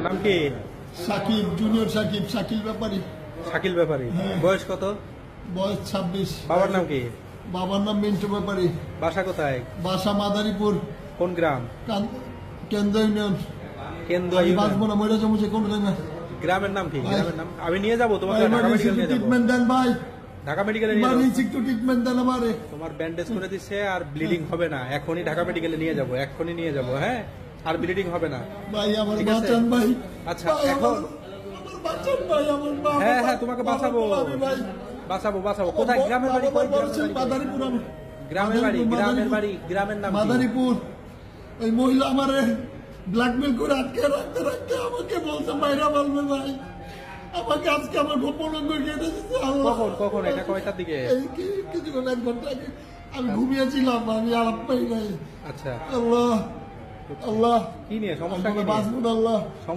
নাম কি? সাকিব, জুনিয়র সাকিব, শাকিল ব্যাপারী। শাকিল ব্যাপারী। বয়স কত? বয়স 26। বাবার নাম কি? বাবার নাম মিন্টু ব্যাপারী। বাসা কোথায়? বাসা মাদারীপুর, কোন গ্রাম? কেন্দ্র ইউনিয়ন। কেন্দুয়া আমি ইউনিয়ন। বাঁচবো না, মরে যাবো যে কোনো জায়গা। গ্রামের নাম কি? গ্রামের নাম আমি নিয়ে যাবো তোমাকে, ঢাকা এমার্জেন্সি মেডিকেল নিয়ে যাবো। ট্রিটমেন্ট দেন ভাই, ঢাকা মেডিকেলে নিয়ে যাবো। ইমার্জেন্সি একটু ট্রিটমেন্ট দেন আমারে। তোমার ব্যান্ডেজ করে দিচ্ছে আর ব্লিডিং হবে না, এখনই ঢাকা মেডিকেলে নিয়ে যাবো, এখনই নিয়ে যাবো। হ্যাঁ, আর ব্লিডিং হবে না। ভাই আমার ঠিক আছে? বাঁচান ভাই। আচ্ছা, ভাই, এখন আমার বাঁচান ভাই, আমার বাবা। হ্যাঁ হ্যাঁ তোমাকে বাঁচাবো, ভাই বাঁচাবো বাঁচাবো। কোথায়? গ্রামের বাড়ি কই? মাদারীপুর। গ্রামের বাড়ি, গ্রামের বাড়ি, গ্রামের নাম কি? মাদারীপুর। ওই মহিলা আমারে ব্ল্যাকমেল করে আটকে রাখতে রাখতে আমাকে বলছে মাইরা বলবে ভাই। আমাকে আজকে আমার গোপন অঙ্গ কেটে দিচ্ছে। কখন কখন? এটা কয়টার দিকে? এই কিছুক্ষণ 1 ঘন্টা আগে আমি ঘুমিয়েছিলাম, আমি আলাপ পাই নাই। আচ্ছা, আল্লাহ আল্লাহ, কি নিয়ে সমস্যা? কি নিয়ে? বাঁচবো না আল্লাহ। সমস্যা